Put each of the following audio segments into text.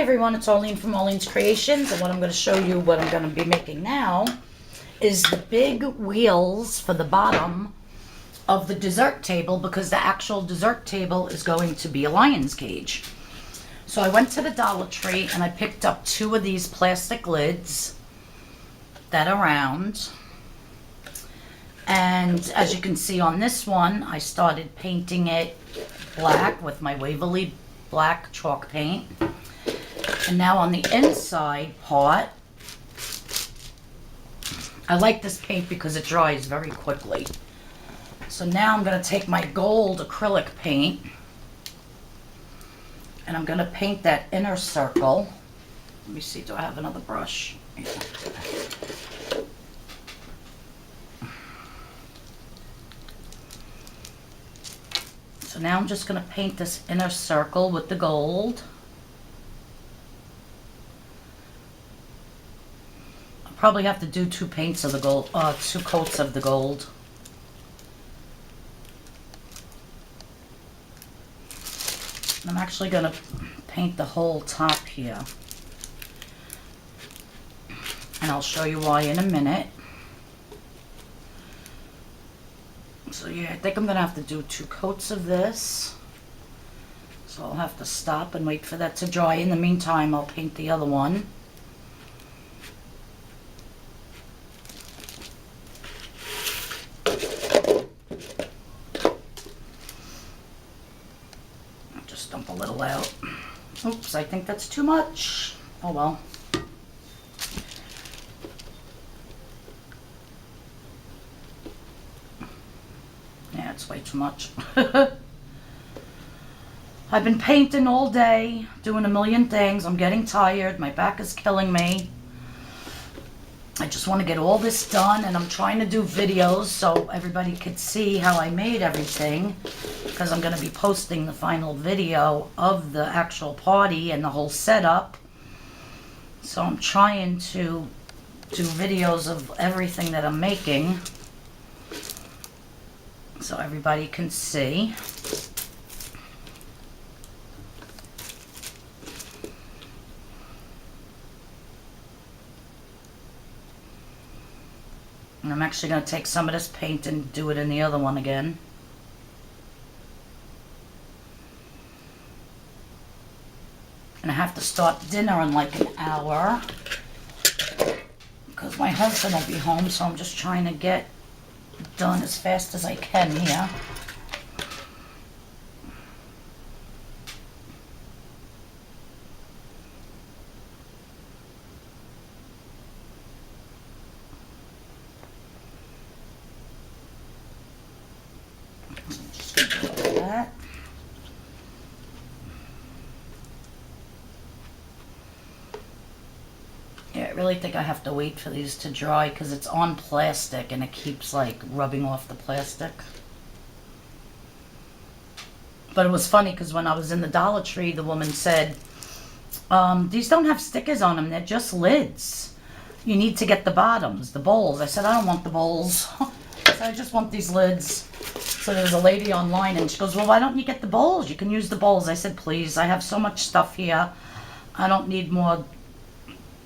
everyone, it's Arlene from Arlene's Creations, and what I'm going to show you, what I'm going to be making now, is the big wheels for the bottom of the dessert table, because the actual dessert table is going to be a lion's cage. So I went to the Dollar Tree and I picked up 2 of these plastic lids that are round. And as you can see on this one, I started painting it black with my Waverly black chalk paint. And now on the inside part, I like this paint because it dries very quickly. So now I'm going to take my gold acrylic paint and I'm going to paint that inner circle. Let me see, do I have another brush? Yeah. So now I'm just going to paint this inner circle with the gold. I'll probably have to do 2 paints of the gold, 2 coats of the gold. And I'm actually going to paint the whole top here. And I'll show you why in a minute. So yeah, I think I'm going to have to do 2 coats of this. So I'll have to stop and wait for that to dry. In the meantime, I'll paint the other one. I'll just dump a little out. Oops, I think that's too much. Oh well. It's way too much. I've been painting all day, doing a million things. I'm getting tired. My back is killing me. I just want to get all this done, and I'm trying to do videos so everybody could see how I made everything, because I'm going to be posting the final video of the actual party and the whole setup. So I'm trying to do videos of everything that I'm making, so everybody can see. And I'm actually going to take some of this paint and do it in the other one again. And I have to start dinner in like an hour, because my husband will be home, so I'm just trying to get done as fast as I can here. Just gonna do like that. Yeah, I really think I have to wait for these to dry because it's on plastic and it keeps like rubbing off the plastic. But it was funny because when I was in the Dollar Tree, the woman said, these don't have stickers on them, they're just lids. You need to get the bottoms, the bowls. I said, I don't want the bowls. I said, I just want these lids. So there was a lady online and she goes, well, why don't you get the bowls? You can use the bowls. I said, please, I have so much stuff here. I don't need more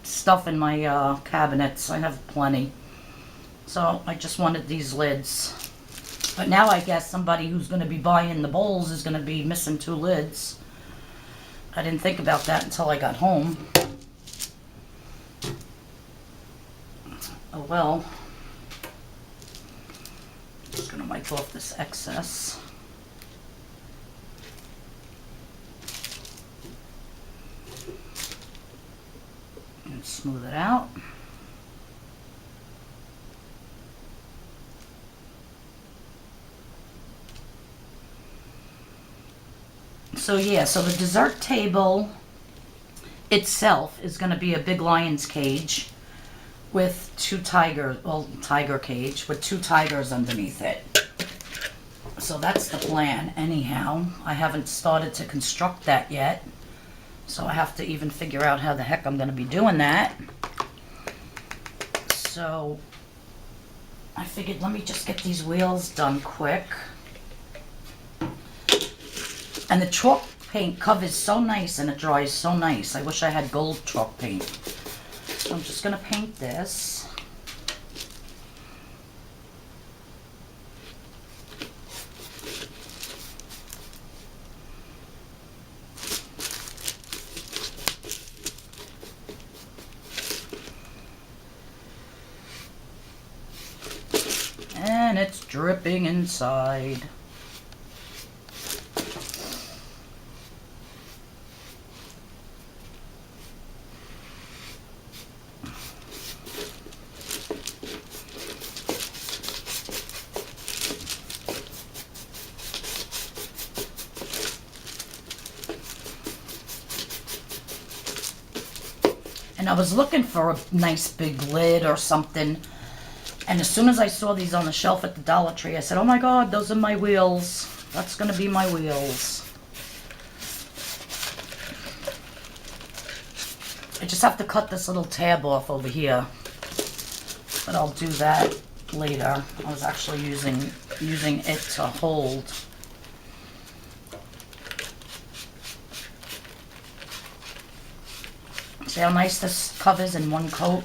stuff in my cabinets. I have plenty. So I just wanted these lids. But now I guess somebody who's going to be buying the bowls is going to be missing 2 lids. I didn't think about that until I got home. Oh well. Just going to wipe off this excess. And smooth it out. So yeah, so the dessert table itself is going to be a big lion's cage with 2 tigers, well, tiger cage with 2 tigers underneath it. So that's the plan anyhow. I haven't started to construct that yet. So I have to even figure out how the heck I'm going to be doing that. So I figured let me just get these wheels done quick. And the chalk paint covers so nice and it dries so nice. I wish I had gold chalk paint. So I'm just going to paint this. And it's dripping inside. And I was looking for a nice big lid or something. And as soon as I saw these on the shelf at the Dollar Tree, I said, oh my God, those are my wheels. That's going to be my wheels. I just have to cut this little tab off over here. But I'll do that later. I was actually using it to hold. See how nice this covers in one coat?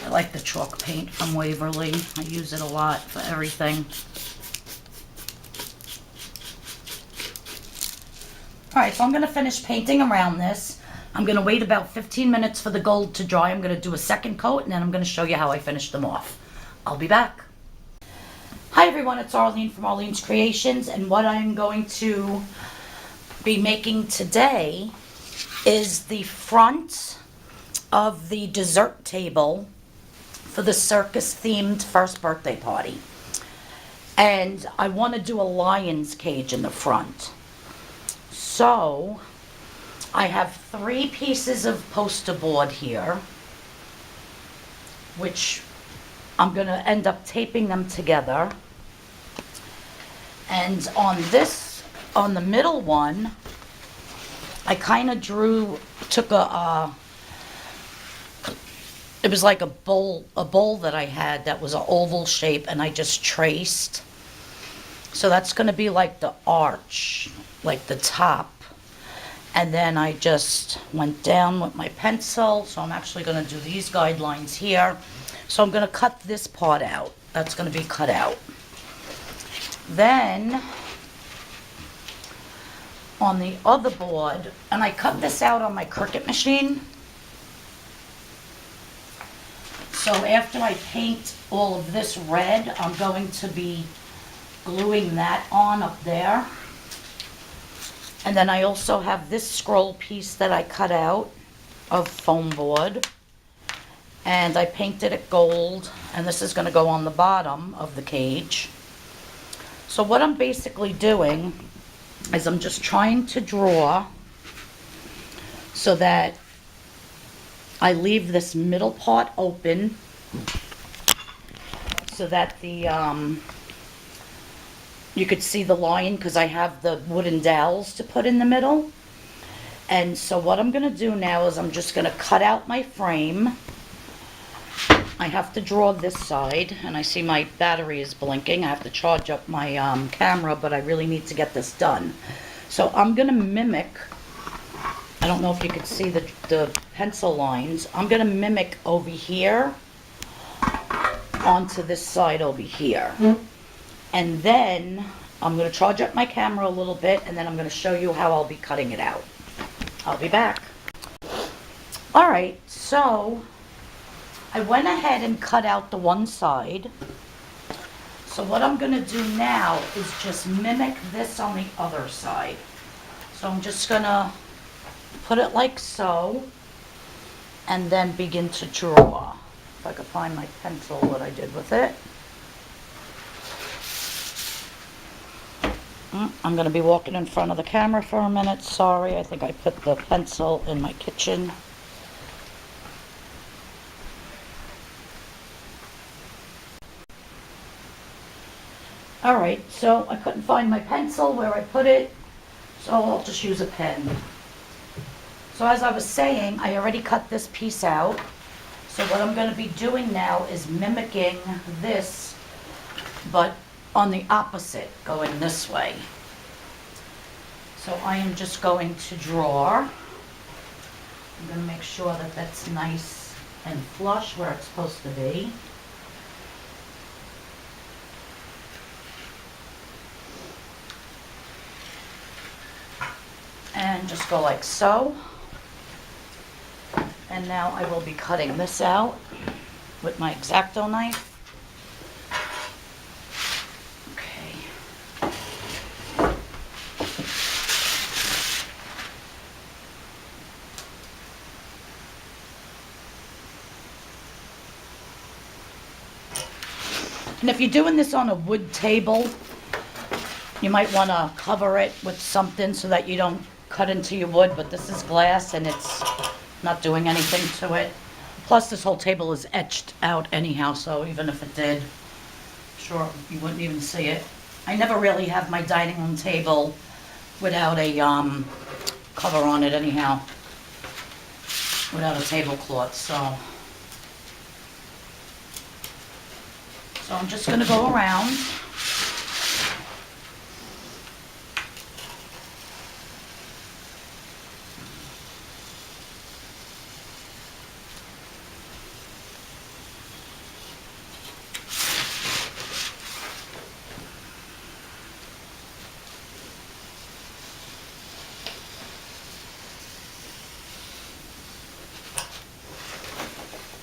I like the chalk paint from Waverly. I use it a lot for everything. Alright, so I'm going to finish painting around this. I'm going to wait about 15 minutes for the gold to dry. I'm going to do a second coat and then I'm going to show you how I finish them off. I'll be back. Hi everyone, it's Arlene from Arlene's Creations, and what I'm going to be making today is the front of the dessert table for the Circus themed first birthday party. And I want to do a lion's cage in the front. So I have 3 pieces of poster board here, which I'm going to end up taping them together. And on the middle one, I kind of took it was like a bowl that I had that was an oval shape, and I just traced. So that's going to be like the arch, like the top. And then I just went down with my pencil. So I'm actually going to do these guidelines here. So I'm going to cut this part out. That's going to be cut out. Then on the other board, and I cut this out on my Cricut machine. So after I paint all of this red, I'm going to be gluing that on up there. And then I also have this scroll piece that I cut out of foam board. And I painted it gold, and this is going to go on the bottom of the cage. So what I'm basically doing is I'm just trying to draw so that I leave this middle part open so that the you could see the lion, because I have the wooden dowels to put in the middle. And so what I'm going to do now is I'm just going to cut out my frame. I have to draw this side, and I see my battery is blinking. I have to charge up my camera, but I really need to get this done. So I'm going to mimic, I don't know if you could see the pencil lines. I'm going to mimic over here onto this side over here. And then I'm going to charge up my camera a little bit, and then I'm going to show you how I'll be cutting it out. I'll be back. Alright, so I went ahead and cut out the one side. So what I'm going to do now is just mimic this on the other side. So I'm just going to put it like so, and then begin to draw. If I could find my pencil, what I did with it. I'm going to be walking in front of the camera for a minute. Sorry, I think I put the pencil in my kitchen. Alright, so I couldn't find my pencil where I put it, so I'll just use a pen. So as I was saying, I already cut this piece out. So what I'm going to be doing now is mimicking this, but on the opposite, going this way. So I am just going to draw. I'm going to make sure that that's nice and flush where it's supposed to be. And just go like so. And now I will be cutting this out with my X-Acto knife. Okay. And if you're doing this on a wood table, you might want to cover it with something so that you don't cut into your wood, but this is glass and it's not doing anything to it. Plus this whole table is etched out anyhow, so even if it did, sure, you wouldn't even see it. I never really have my dining room table without a cover on it anyhow, without a tablecloth, so I'm just going to go around.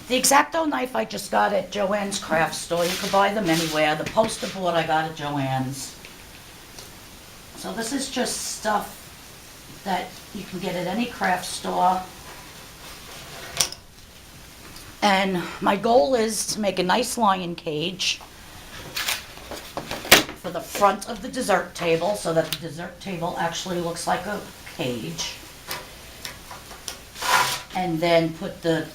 The X-Acto knife I just got at Joann's craft store. You can buy them anywhere. The poster board I got at Joann's. So this is just stuff that you can get at any craft store. And my goal is to make a nice lion cage for the front of the dessert table so that the dessert table actually looks like a cage. And then put the,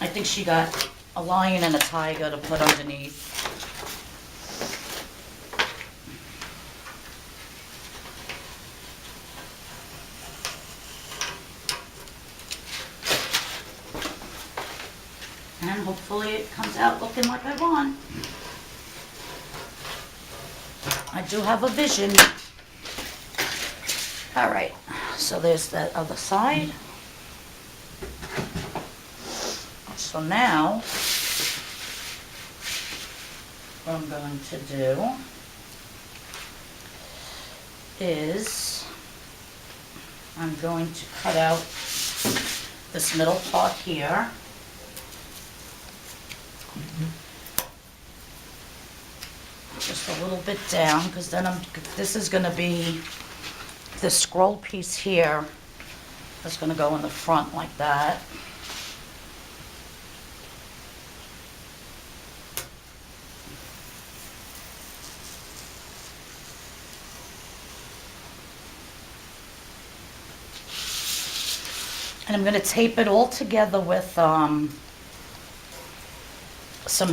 I think she got a lion and a tiger to put underneath. And hopefully it comes out looking like I want. I do have a vision. All right, so there's that other side. So now, what I'm going to do is I'm going to cut out this middle part here. Just a little bit down, because then this is going to be, the scroll piece here is going to go in the front like that. And I'm going to tape it all together with some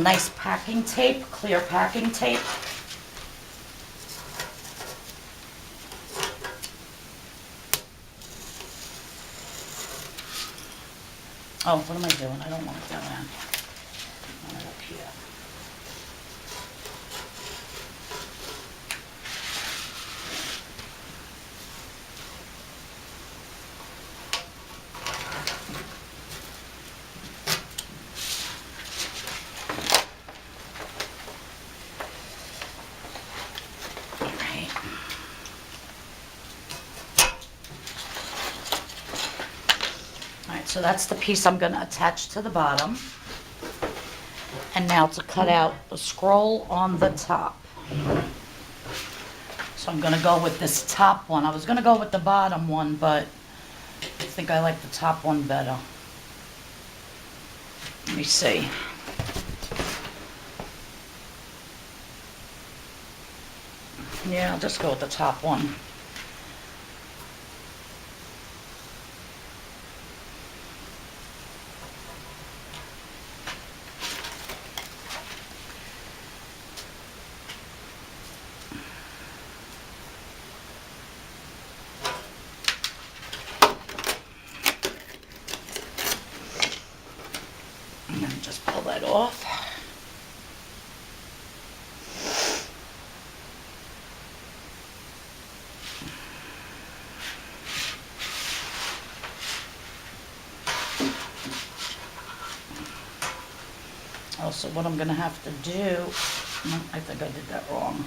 nice packing tape, clear packing tape. Oh, what am I doing? I don't want it down there. I want it up here. So that's the piece I'm going to attach to the bottom. And now to cut out the scroll on the top. So I'm going to go with this top one. I was going to go with the bottom one, but I think I like the top one better. Let me see. Yeah, I'll just go with the top one. And then just pull that off. Also, what I'm gonna have to do, no, I think I did that wrong.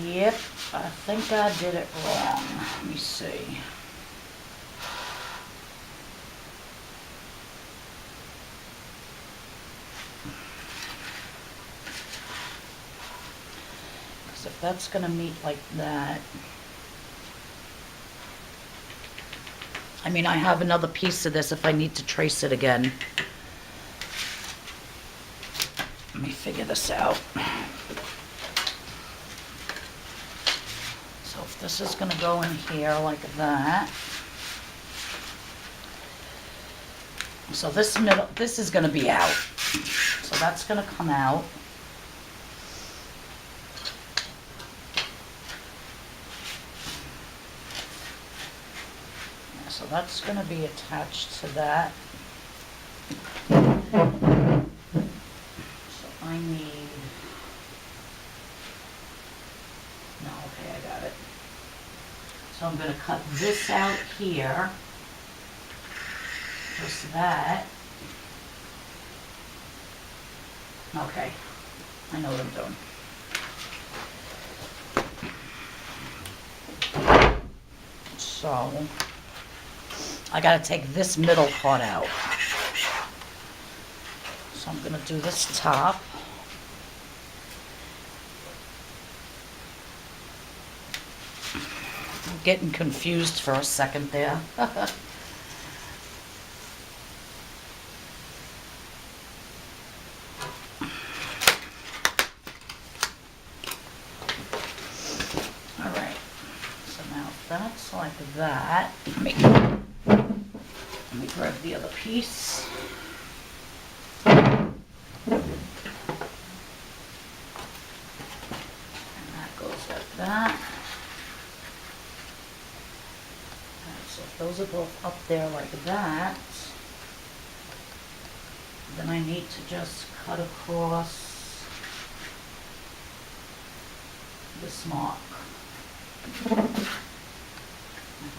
Yep, I think I did it wrong. Let me see. Because if that's gonna meet like that, I mean, I have another piece of this if I need to trace it again. Let me figure this out. So if this is gonna go in here like that. So this middle, this is gonna be out. So that's gonna come out. So that's going to be attached to that. So I need, no, okay, I got it. So I'm going to cut this out here, just that. Okay, I know what I'm doing. So I gotta take this middle part out. So I'm gonna do this top. I'm getting confused for a second there. Alright, so now that's like that. Let me grab the other piece. And that goes like that. Alright, so if those are both up there like that, then I need to just cut across this mark, I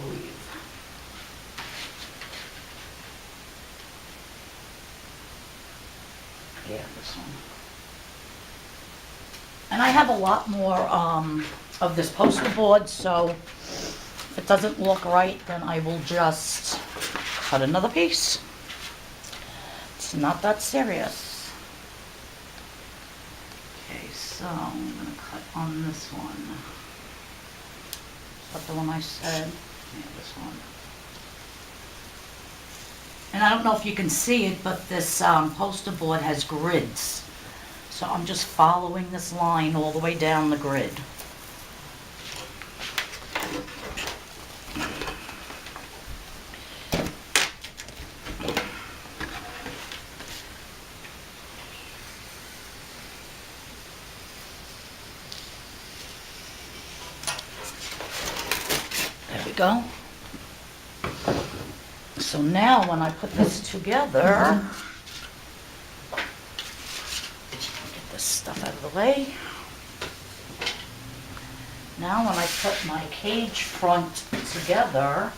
believe. Yeah, this one. And I have a lot more of this poster board, so if it doesn't look right, then I will just cut another piece. It's not that serious. Okay, so I'm going to cut on this one. Is that the one I said? Yeah, this one. And I don't know if you can see it, but this poster board has grids. So I'm just following this line all the way down the grid. There we go. So now when I put this together, get this stuff out of the way. Now when I put my cage front together,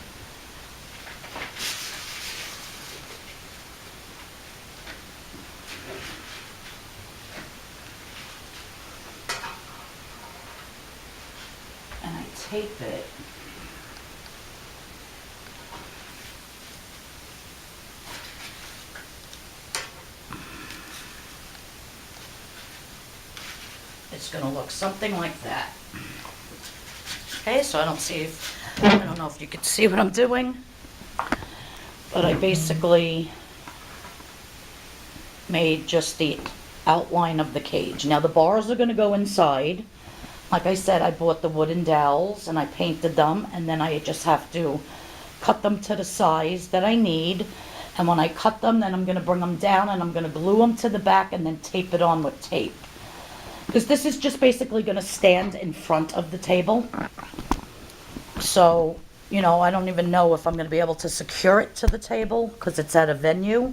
and I tape it, it's going to look something like that. Okay, so I don't know if you can see what I'm doing, but I basically made just the outline of the cage. Now the bars are going to go inside. Like I said, I bought the wooden dowels and I painted them, and then I just have to cut them to the size that I need. And when I cut them, then I'm going to bring them down and I'm going to glue them to the back and then tape it on with tape. Because this is just basically going to stand in front of the table. So, you know, I don't even know if I'm going to be able to secure it to the table because it's at a venue.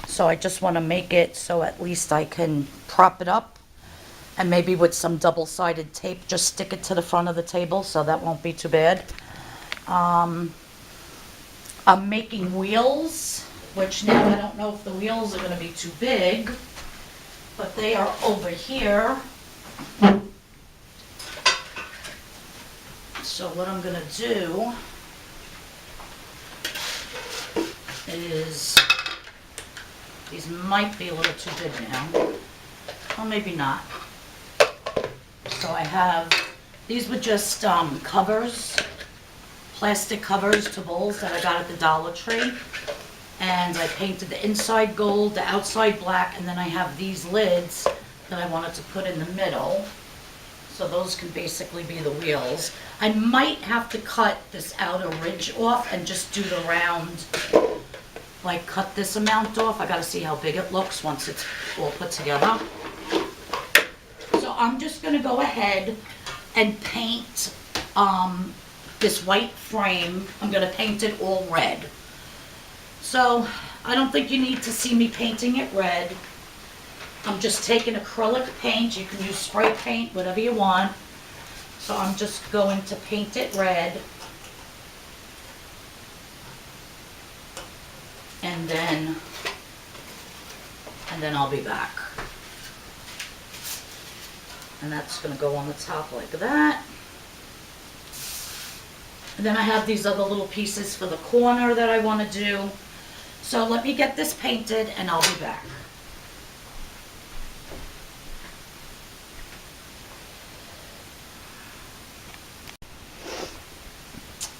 So I just want to make it so at least I can prop it up, and maybe with some double-sided tape just stick it to the front of the table, so that won't be too bad. I'm making wheels, which now I don't know if the wheels are gonna be too big, but they are over here. So what I'm gonna do is, these might be a little too big now. Well, maybe not. So I have, these were just covers, plastic covers to bowls that I got at the Dollar Tree. And I painted the inside gold, the outside black, and then I have these lids that I wanted to put in the middle. So those can basically be the wheels. I might have to cut this outer ridge off and just do the round, like cut this amount off. I gotta see how big it looks once it's all put together. So I'm just gonna go ahead and paint this white frame. I'm gonna paint it all red. So I don't think you need to see me painting it red. I'm just taking acrylic paint. You can use spray paint, whatever you want. So I'm just going to paint it red. And then I'll be back. And that's gonna go on the top like that. And then I have these other little pieces for the corner that I wanna do. So let me get this painted and I'll be back.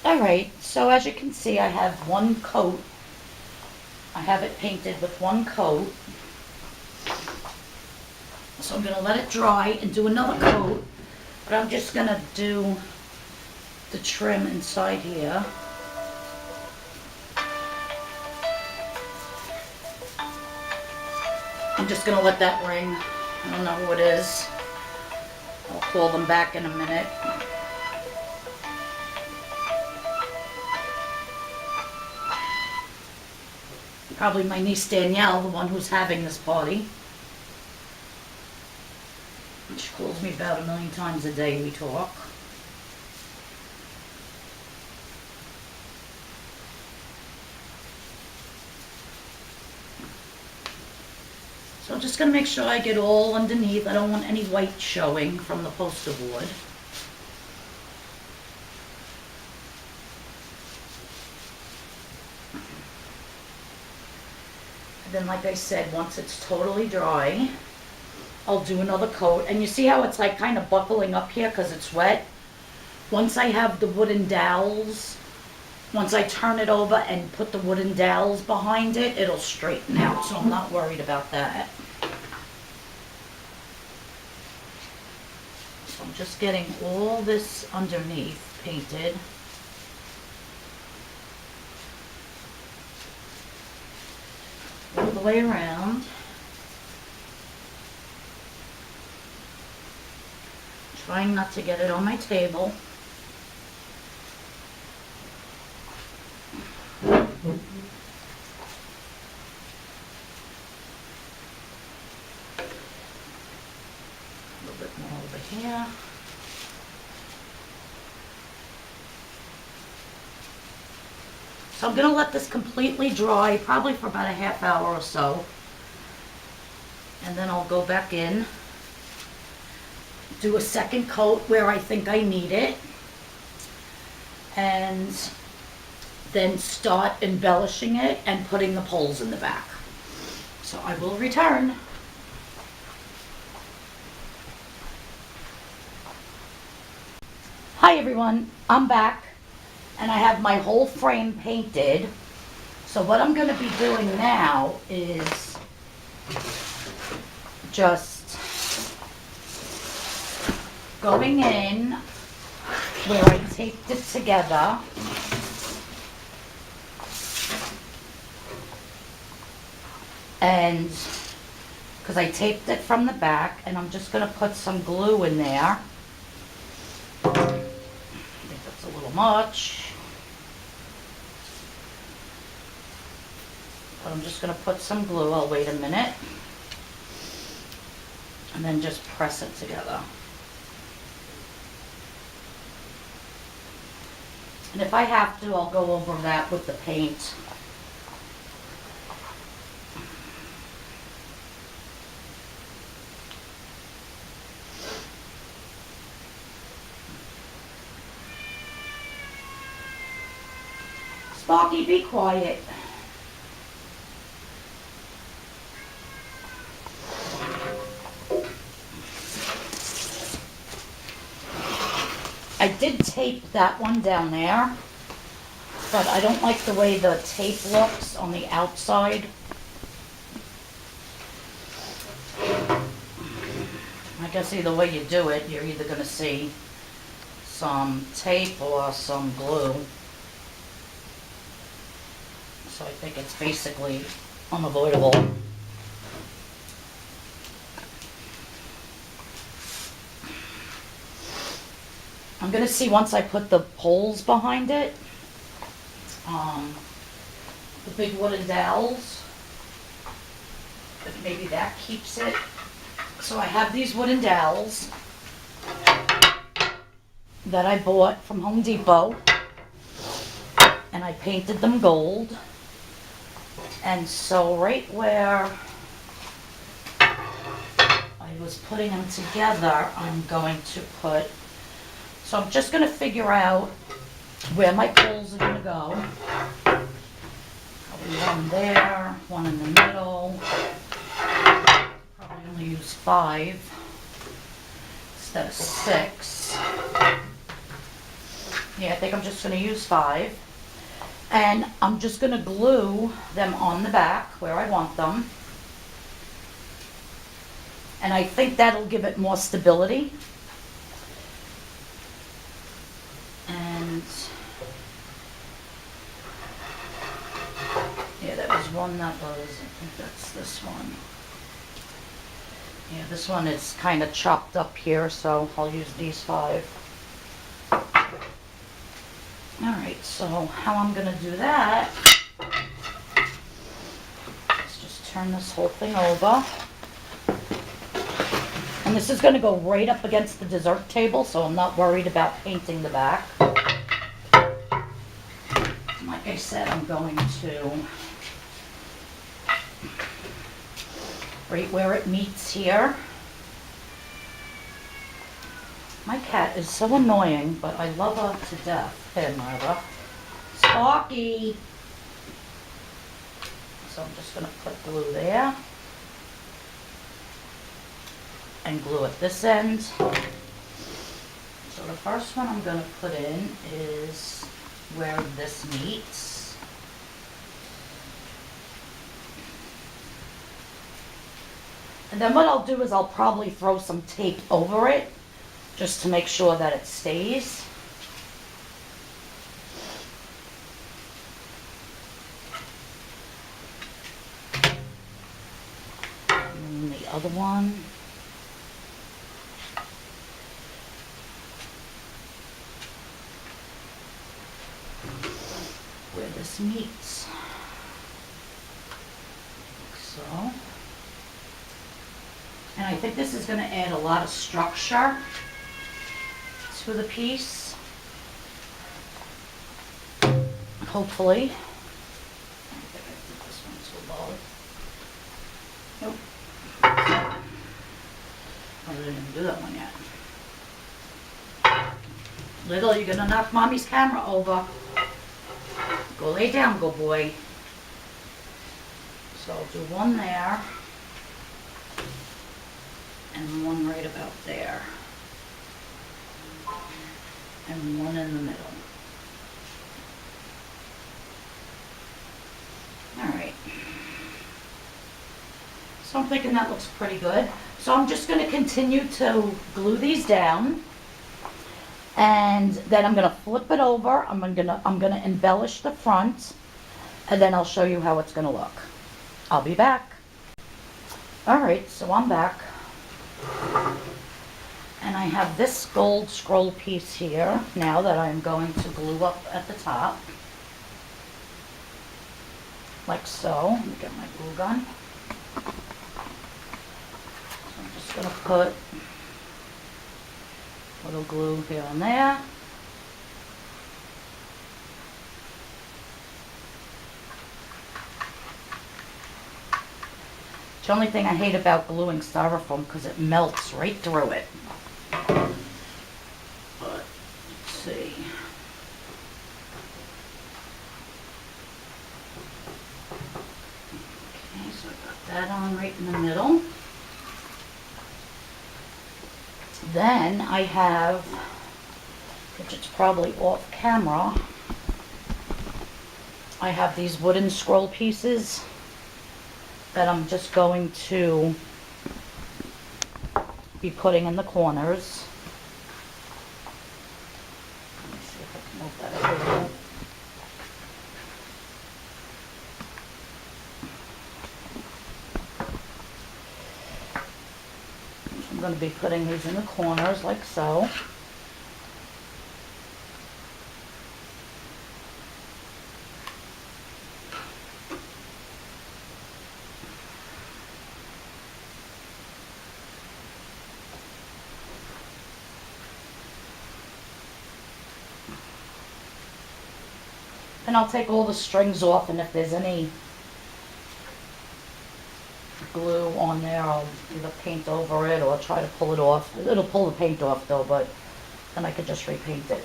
All right, so as you can see, I have one coat. I have it painted with one coat. So I'm gonna let it dry and do another coat, but I'm just gonna do the trim inside here. I'm just gonna let that ring. I don't know who it is. I'll call them back in a minute. Probably my niece Danielle, the one who's having this party. She calls me about 1,000,000 times a day we talk. So I'm just going to make sure I get all underneath. I don't want any white showing from the poster board. And then, like I said, once it's totally dry, I'll do another coat. And you see how it's like kind of buckling up here because it's wet? Once I have the wooden dowels, once I turn it over and put the wooden dowels behind it, it'll straighten out. So I'm not worried about that. So I'm just getting all this underneath painted. All the way around. Trying not to get it on my table. A little bit more over here. So I'm going to let this completely dry, probably for about a half hour or so. And then I'll go back in, do a second coat where I think I need it, and then start embellishing it and putting the poles in the back. So I will return. Hi everyone, I'm back. And I have my whole frame painted. So what I'm going to be doing now is just going in where I taped it together. And because I taped it from the back, and I'm just going to put some glue in there. I think that's a little much. But I'm just going to put some glue. I'll wait a minute. And then just press it together. And if I have to, I'll go over that with the paint. Sparky, be quiet. I did tape that one down there, but I don't like the way the tape looks on the outside. I guess either way you do it, you're either going to see some tape or some glue. So I think it's basically unavoidable. I'm going to see once I put the poles behind it, the big wooden dowels, if maybe that keeps it. So I have these wooden dowels that I bought from Home Depot, and I painted them gold. And so right where I was putting them together, I'm going to put, so I'm just going to figure out where my poles are going to go. Probably one there, one in the middle. Probably only use 5 instead of 6. Yeah, I think I'm just going to use 5. And I'm just going to glue them on the back where I want them. And I think that'll give it more stability. And yeah, that was one that was, I think that's this one. Yeah, this one is kind of chopped up here, so I'll use these 5. Alright, so how I'm going to do that, let's just turn this whole thing over. And this is going to go right up against the dessert table, so I'm not worried about painting the back. Like I said, I'm going to, right where it meets here. My cat is so annoying, but I love her to death. Him, rather. Sparky! So I'm just going to put glue there. And glue at this end. So the first one I'm going to put in is where this meets. And then what I'll do is I'll probably throw some tape over it, just to make sure that it stays. And the other one. Where this meets. Like so. And I think this is going to add a lot of structure to the piece, hopefully. I think I did this one too low. Nope. I didn't even do that one yet. Little, you're gonna knock mommy's camera over. Go lay down, go boy. So I'll do one there, and one right about there. And one in the middle. Alright. So I'm thinking that looks pretty good. So I'm just going to continue to glue these down. And then I'm going to flip it over. I'm going to embellish the front. And then I'll show you how it's going to look. I'll be back. Alright, so I'm back. And I have this gold scroll piece here now that I'm going to glue up at the top. Like so. Let me get my glue gun. So I'm just going to put a little glue here and there. The only thing I hate about gluing styrofoam because it melts right through it. But let's see. Okay, so I got that on right in the middle. Then I have, which it's probably off camera, I have these wooden scroll pieces that I'm just going to be putting in the corners. Let me see if I can move that over a little. I'm going to be putting these in the corners like so. And I'll take all the strings off, and if there's any glue on there, I'll either paint over it or try to pull it off. It'll pull the paint off though, but then I could just repaint it.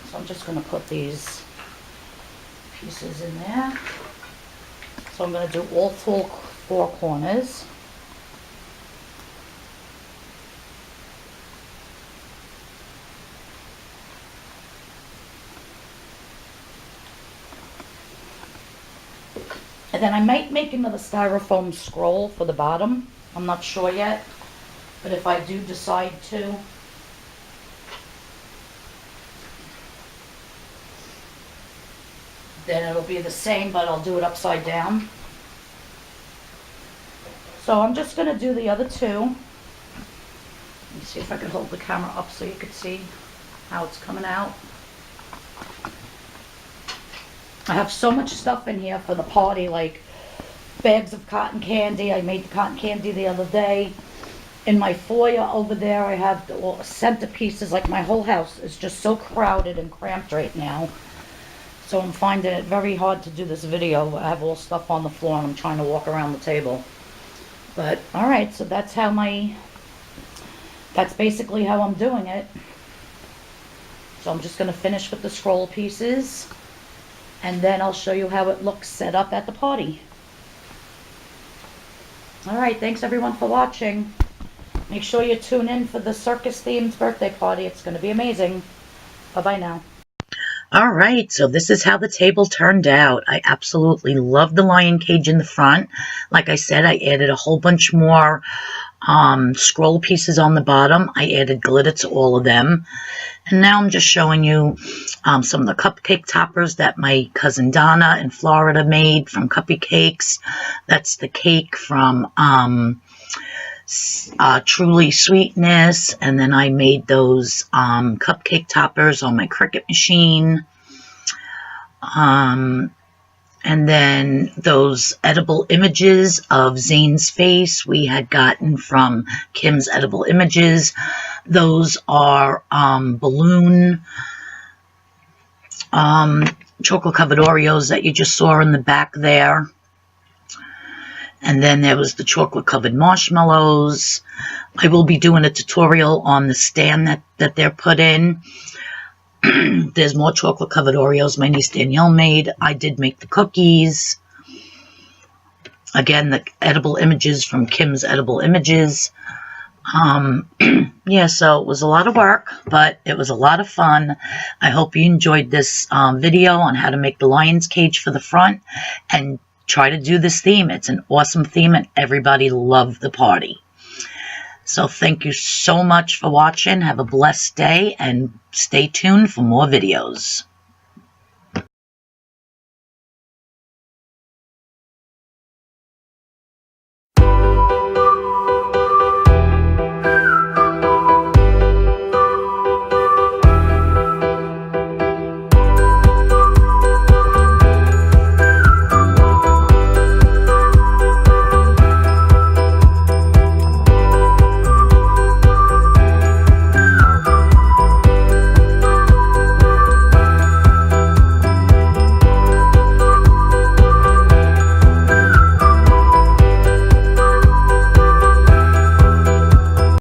So I'm just going to put these pieces in there. So I'm going to do all four corners. And then I might make another styrofoam scroll for the bottom. I'm not sure yet. But if I do decide to, then it'll be the same, but I'll do it upside down. So I'm just going to do the other two. Let me see if I can hold the camera up so you can see how it's coming out. I have so much stuff in here for the party, like bags of cotton candy. I made the cotton candy the other day. In my foyer over there, I have the centerpieces. Like, my whole house is just so crowded and cramped right now. So I'm finding it very hard to do this video. I have all stuff on the floor and I'm trying to walk around the table. But, alright, so that's basically how I'm doing it. So I'm just going to finish with the scroll pieces. And then I'll show you how it looks set up at the party. Alright, thanks everyone for watching. Make sure you tune in for the Circus themed birthday party. It's going to be amazing. Bye-bye now. Alright, so this is how the table turned out. I absolutely love the lion cage in the front. Like I said, I added a whole bunch more scroll pieces on the bottom. I added glitter to all of them. And now I'm just showing you some of the cupcake toppers that my cousin Donna in Florida made from Cupcakes. That's the cake from Truly Sweetness. And then I made those cupcake toppers on my Cricut machine. And then those edible images of Zane's face we had gotten from Kim's Edible Images. Those are balloon chocolate covered Oreos that you just saw in the back there. And then there was the chocolate covered marshmallows. I will be doing a tutorial on the stand that they're put in. There's more chocolate covered Oreos my niece Danielle made. I did make the cookies. Again, the edible images from Kim's Edible Images. Yeah, so it was a lot of work, but it was a lot of fun. I hope you enjoyed this video on how to make the lion's cage for the front and try to do this theme. It's an awesome theme and everybody loved the party. So thank you so much for watching. Have a blessed day and stay tuned for more videos.